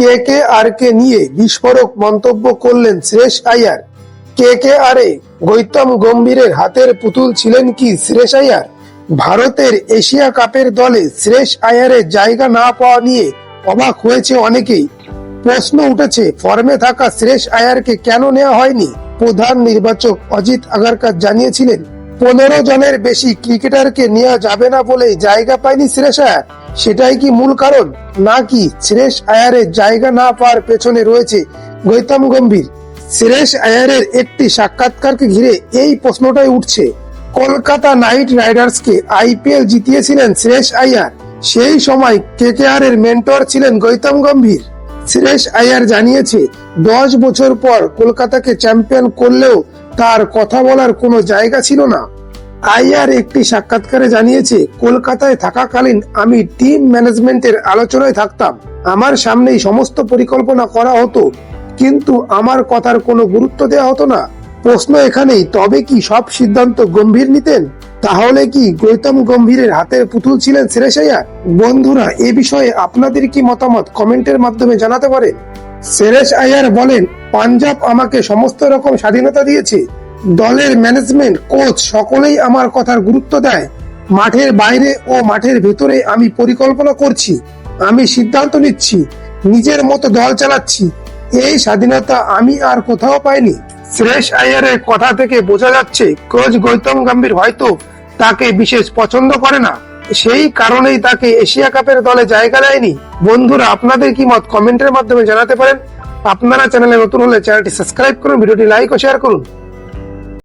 KKR কে নিয়ে বিস্ফোরক মন্তব্য করলেন শ্রেয়স আইয়ার। কেকেআর এ গৌতম গম্ভীরের হাতের পুতুল ছিলেন কি শ্রেয়স আইয়ার? ভারতের এশিয়া কাপের দলে শ্রেয়স আইয়ারের জায়গা না পাওয়া নিয়ে অবাক হয়েছে অনেকেই। প্রশ্ন উঠেছে, ফর্মে থাকা শ্রেয়স আইয়ারকে কেন নেওয়া হয়নি? প্রধান নির্বাচক অজিত আগারকার জানিয়েছিলেন, 15 জনের বেশি ক্রিকেটারকে নেওয়া যাবে না বলেই জায়গা পায়নি শ্রেয়স আইয়ার। সেটাই কি মূল কারণ, নাকি শ্রেয়স আইয়ারের জায়গা না পাওয়ার পেছনে রয়েছে গৌতম গম্ভীর? শ্রেয়স আইয়ারের একটি সাক্ষাৎকারকে ঘিরে এই প্রশ্নটাই উঠছে। কলকাতা নাইট রাইডার্সকে আইপিএল জিতিয়েছিলেন শ্রেয়স আইয়ার। সেই সময় কেকেআর এর মেন্টর ছিলেন গৌতম গম্ভীর। শ্রেয়স আইয়ার জানিয়েছে, 10 বছর পর কলকাতাকে চ্যাম্পিয়ন করলেও তার কথা বলার কোনো জায়গা ছিল না। আইয়ার একটি সাক্ষাৎকারে জানিয়েছে, কলকাতায় থাকাকালীন আমি টিম ম্যানেজমেন্টের আলোচনায় থাকতাম। আমার সামনেই সমস্ত পরিকল্পনা করা হতো, কিন্তু আমার কথার কোনো গুরুত্ব দেওয়া হতো না। প্রশ্ন এখানেই, তবে কি সব সিদ্ধান্ত গম্ভীর নিতেন? তাহলে কি গৌতম গম্ভীরের হাতের পুতুল ছিলেন শ্রেয়স আইয়ার? বন্ধুরা, এ বিষয়ে আপনাদের কি মতামত কমেন্টের মাধ্যমে জানাতে পারেন। শ্রেয়স আইয়ার বলেন, পাঞ্জাব আমাকে সমস্ত রকম স্বাধীনতা দিয়েছে। দলের ম্যানেজমেন্ট, কোচ সকলেই আমার কথার গুরুত্ব দেয়। মাঠের বাইরে ও মাঠের ভেতরে আমি পরিকল্পনা করছি, আমি সিদ্ধান্ত নিচ্ছি, নিজের মতো দল চালাচ্ছি। এই স্বাধীনতা আমি আর কোথাও পাইনি। শ্রেয়স আইয়ারের কথা থেকে বোঝা যাচ্ছে, কোচ গৌতম গম্ভীর হয়তো তাকে বিশেষ পছন্দ করে না, সেই কারণেই তাকে এশিয়া কাপের দলে জায়গা দেয়নি। বন্ধুরা, আপনাদের কি মত কমেন্টের মাধ্যমে জানাতে পারেন। আপনারা চ্যানেলে নতুন হলে চ্যানেলটি সাবস্ক্রাইব করুন, ভিডিওটি লাইক ও শেয়ার করুন।